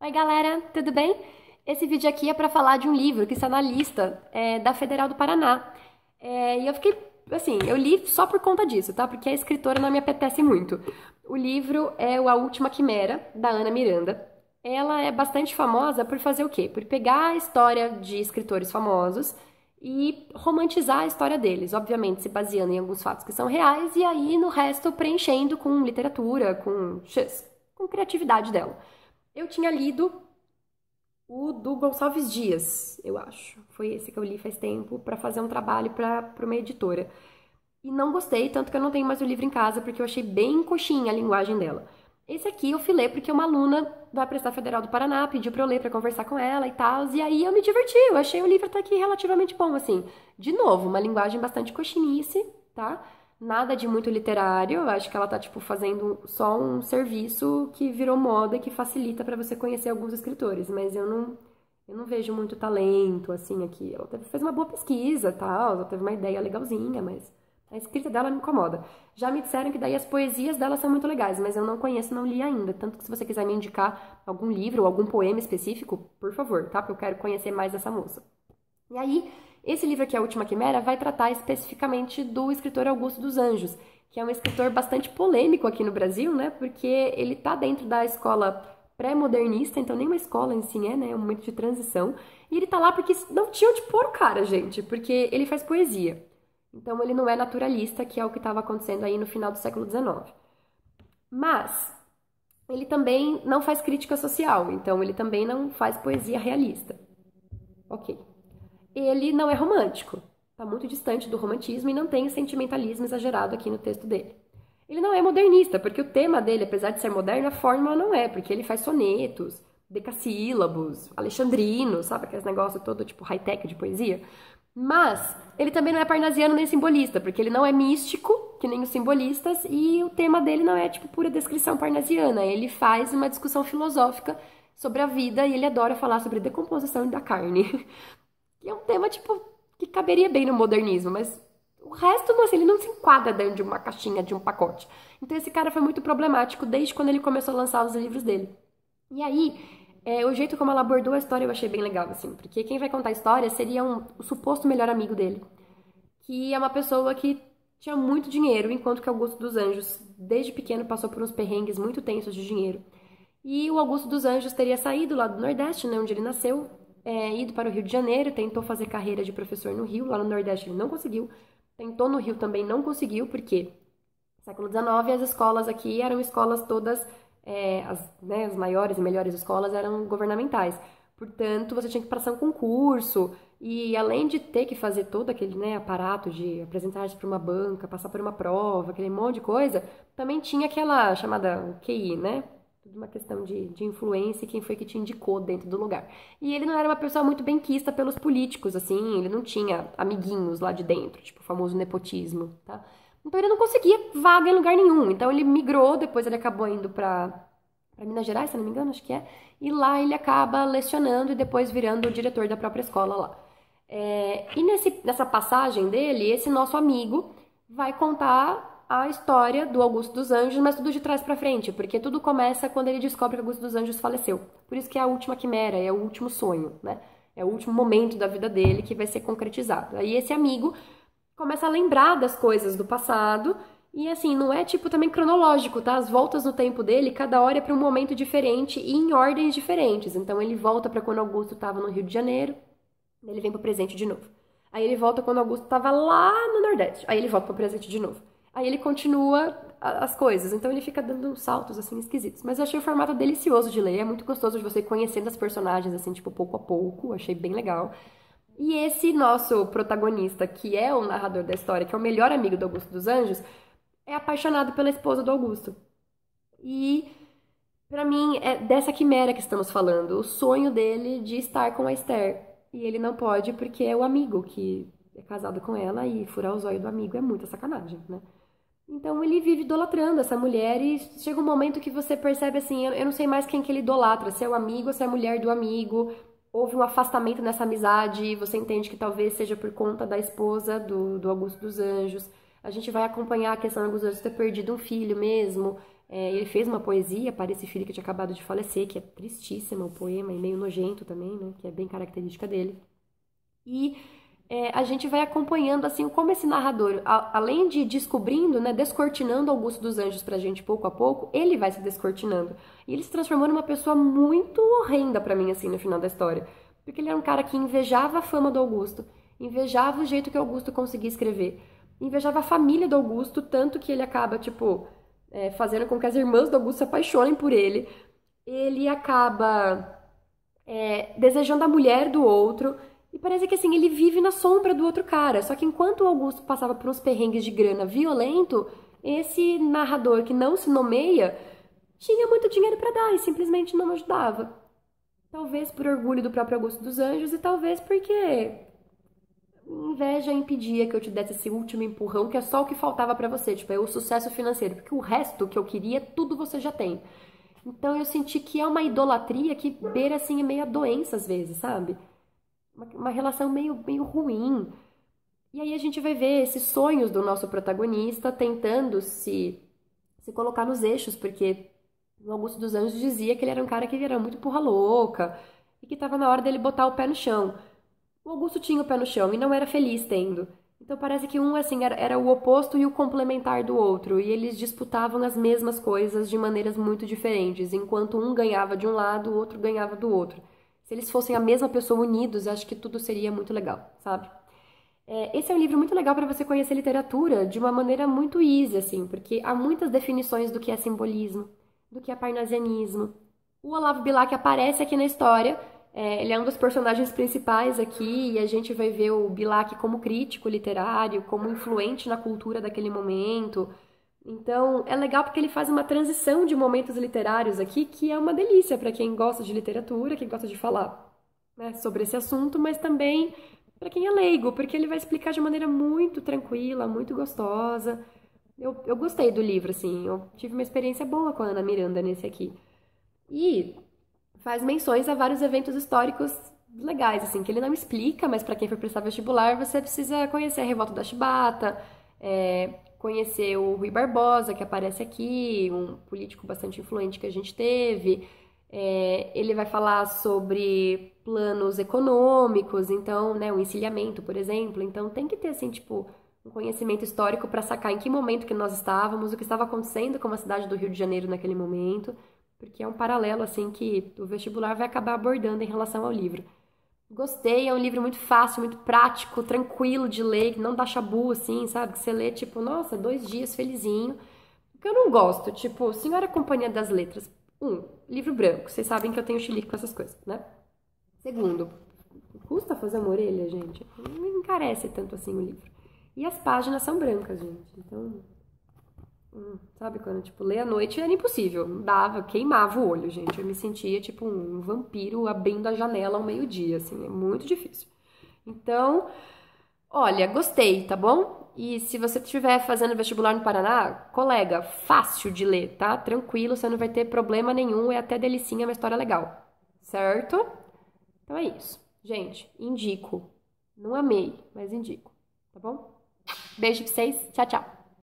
Oi, galera, tudo bem? Esse vídeo aqui é para falar de um livro que está na lista da Federal do Paraná. E eu fiquei, assim, eu li só por conta disso, tá? Porque a escritora não me apetece muito. O livro é o A Última Quimera, da Ana Miranda. Ela é bastante famosa por fazer o quê? Por pegar a história de escritores famosos e romantizar a história deles, obviamente se baseando em alguns fatos que são reais e aí no resto preenchendo com literatura, com criatividade dela. Eu tinha lido o do Gonçalves Dias, eu acho. Foi esse que eu li faz tempo para fazer um trabalho para uma editora. E não gostei, tanto que eu não tenho mais o livro em casa, porque eu achei bem coxinha a linguagem dela. Esse aqui eu fui ler porque uma aluna vai prestar Federal do Paraná, pediu pra eu ler pra conversar com ela e tal, e aí eu me diverti, eu achei o livro até aqui relativamente bom, assim. De novo, uma linguagem bastante coxinice, tá? Nada de muito literário, eu acho que ela tá, tipo, fazendo só um serviço que virou moda e que facilita pra você conhecer alguns escritores, mas eu não vejo muito talento, assim, aqui. Ela fez uma boa pesquisa, tal, ela teve uma ideia legalzinha, mas a escrita dela me incomoda. Já me disseram que daí as poesias dela são muito legais, mas eu não conheço, não li ainda. Tanto que se você quiser me indicar algum livro ou algum poema específico, por favor, tá? Porque eu quero conhecer mais dessa moça. E aí, esse livro aqui, A Última Quimera, vai tratar especificamente do escritor Augusto dos Anjos, que é um escritor bastante polêmico aqui no Brasil, né? Porque ele tá dentro da escola pré-modernista, então nem uma escola em si né? É um momento de transição. E ele tá lá porque não tinha onde pôr o cara, gente, porque ele faz poesia. Então ele não é naturalista, que é o que estava acontecendo aí no final do século XIX. Mas ele também não faz crítica social, então ele também não faz poesia realista. Ok. Ele não é romântico, está muito distante do romantismo e não tem o sentimentalismo exagerado aqui no texto dele. Ele não é modernista, porque o tema dele, apesar de ser moderno, a fórmula não é, porque ele faz sonetos, decassílabos, alexandrinos, sabe aqueles negócios todo tipo high-tech de poesia? Mas ele também não é parnasiano nem simbolista, porque ele não é místico, que nem os simbolistas, e o tema dele não é tipo pura descrição parnasiana. Ele faz uma discussão filosófica sobre a vida e ele adora falar sobre decomposição da carne. Que é um tema tipo que caberia bem no modernismo, mas o resto, assim, ele não se enquadra dentro de uma caixinha, de um pacote. Então esse cara foi muito problemático desde quando ele começou a lançar os livros dele. E aí, o jeito como ela abordou a história eu achei bem legal, assim, porque quem vai contar a história seria o suposto melhor amigo dele, que é uma pessoa que tinha muito dinheiro, enquanto que Augusto dos Anjos, desde pequeno, passou por uns perrengues muito tensos de dinheiro. E o Augusto dos Anjos teria saído lá do Nordeste, né, onde ele nasceu, ido para o Rio de Janeiro, tentou fazer carreira de professor no Rio, lá no Nordeste ele não conseguiu, tentou no Rio também não conseguiu, porque no século XIX as escolas aqui eram escolas todas, as maiores e melhores escolas eram governamentais. Portanto, você tinha que passar um concurso, e além de ter que fazer todo aquele aparato de apresentar-se para uma banca, passar por uma prova, aquele monte de coisa, também tinha aquela chamada QI, né? Tudo uma questão de influência e quem foi que te indicou dentro do lugar. E ele não era uma pessoa muito benquista pelos políticos, assim, ele não tinha amiguinhos lá de dentro, tipo o famoso nepotismo, tá? Então ele não conseguia vaga em lugar nenhum. Então ele migrou, depois ele acabou indo para Minas Gerais, se não me engano, acho que é. E lá ele acaba lecionando e depois virando o diretor da própria escola lá. E nessa passagem dele, esse nosso amigo vai contar a história do Augusto dos Anjos, mas tudo de trás pra frente, porque tudo começa quando ele descobre que Augusto dos Anjos faleceu. Por isso que é a última quimera, é o último sonho, né? É o último momento da vida dele que vai ser concretizado. Aí esse amigo começa a lembrar das coisas do passado e assim, não é tipo também cronológico, tá? As voltas no tempo dele, cada hora é para um momento diferente e em ordens diferentes. Então ele volta para quando Augusto estava no Rio de Janeiro, ele vem pro presente de novo. Aí ele volta quando Augusto estava lá no Nordeste. Aí ele volta pro presente de novo. Aí ele continua as coisas. Então ele fica dando uns saltos assim esquisitos. Mas eu achei o formato delicioso de ler. É muito gostoso de você ir conhecendo as personagens assim, tipo, pouco a pouco. Achei bem legal. E esse nosso protagonista, que é o narrador da história, que é o melhor amigo do Augusto dos Anjos, é apaixonado pela esposa do Augusto. E pra mim é dessa quimera que estamos falando, o sonho dele de estar com a Esther. E ele não pode porque é o amigo que é casado com ela e furar o zóio do amigo é muita sacanagem, né? Então ele vive idolatrando essa mulher e chega um momento que você percebe assim, eu não sei mais quem que ele idolatra, se é o amigo, se é a mulher do amigo. Houve um afastamento nessa amizade e você entende que talvez seja por conta da esposa do Augusto dos Anjos. A gente vai acompanhar a questão do Augusto dos Anjos ter perdido um filho mesmo. Ele fez uma poesia para esse filho que tinha acabado de falecer, que é tristíssima o poema e meio nojento também, né? Que é bem característica dele. E a gente vai acompanhando assim como esse narrador, além de descobrindo, né, descortinando Augusto dos Anjos pra gente pouco a pouco, ele vai se descortinando. E ele se transformou numa pessoa muito horrenda pra mim, assim, no final da história. Porque ele era um cara que invejava a fama do Augusto, invejava o jeito que Augusto conseguia escrever, invejava a família do Augusto, tanto que ele acaba, tipo, fazendo com que as irmãs do Augusto se apaixonem por ele. Ele acaba desejando a mulher do outro. E parece que assim, ele vive na sombra do outro cara. Só que enquanto o Augusto passava por uns perrengues de grana violento, esse narrador que não se nomeia tinha muito dinheiro para dar e simplesmente não ajudava. Talvez por orgulho do próprio Augusto dos Anjos e talvez porque inveja impedia que eu te desse esse último empurrão, que é só o que faltava para você, tipo, é o sucesso financeiro, porque o resto que eu queria, tudo você já tem. Então eu senti que é uma idolatria que beira assim meio a doença às vezes, sabe? Uma relação meio ruim. E aí a gente vai ver esses sonhos do nosso protagonista tentando se colocar nos eixos, porque o Augusto dos Anjos dizia que ele era um cara que era muito porra louca e que estava na hora dele botar o pé no chão. O Augusto tinha o pé no chão e não era feliz tendo. Então parece que um assim era o oposto e o complementar do outro, e eles disputavam as mesmas coisas de maneiras muito diferentes, enquanto um ganhava de um lado, o outro ganhava do outro. Se eles fossem a mesma pessoa unidos, acho que tudo seria muito legal, sabe? Esse é um livro muito legal para você conhecer literatura de uma maneira muito easy, assim, porque há muitas definições do que é simbolismo, do que é parnasianismo. O Olavo Bilac aparece aqui na história, ele é um dos personagens principais aqui, e a gente vai ver o Bilac como crítico literário, como influente na cultura daquele momento. Então, é legal porque ele faz uma transição de momentos literários aqui, que é uma delícia para quem gosta de literatura, quem gosta de falar, né, sobre esse assunto, mas também para quem é leigo, porque ele vai explicar de maneira muito tranquila, muito gostosa. Eu gostei do livro, assim, eu tive uma experiência boa com a Ana Miranda nesse aqui. E faz menções a vários eventos históricos legais, assim, que ele não explica, mas para quem for prestar vestibular, você precisa conhecer a Revolta da Chibata, conhecer o Rui Barbosa, que aparece aqui, um político bastante influente que a gente teve. Ele vai falar sobre planos econômicos, então, né, o encilhamento, por exemplo. Então, tem que ter, assim, tipo, um conhecimento histórico para sacar em que momento que nós estávamos, o que estava acontecendo com a cidade do Rio de Janeiro naquele momento, porque é um paralelo, assim, que o vestibular vai acabar abordando em relação ao livro. Gostei, é um livro muito fácil, muito prático, tranquilo de ler, que não dá chabu, assim, sabe? Que você lê, tipo, nossa, 2 dias felizinho. O que eu não gosto, tipo, Senhora Companhia das Letras. Livro branco. Vocês sabem que eu tenho chilique com essas coisas, né? Segundo, custa fazer uma orelha, gente. Não encarece tanto assim o livro. E as páginas são brancas, gente. Então, sabe quando, tipo, ler à noite era impossível. Não dava, queimava o olho, gente. Eu me sentia, tipo, um vampiro abrindo a janela ao meio-dia, assim. É muito difícil. Então, olha, gostei, tá bom? E se você estiver fazendo vestibular no Paraná, colega, fácil de ler, tá? Tranquilo, você não vai ter problema nenhum, é até delicinha, é uma história legal. Certo? Então é isso. Gente, indico. Não amei, mas indico, tá bom? Beijo pra vocês, tchau, tchau.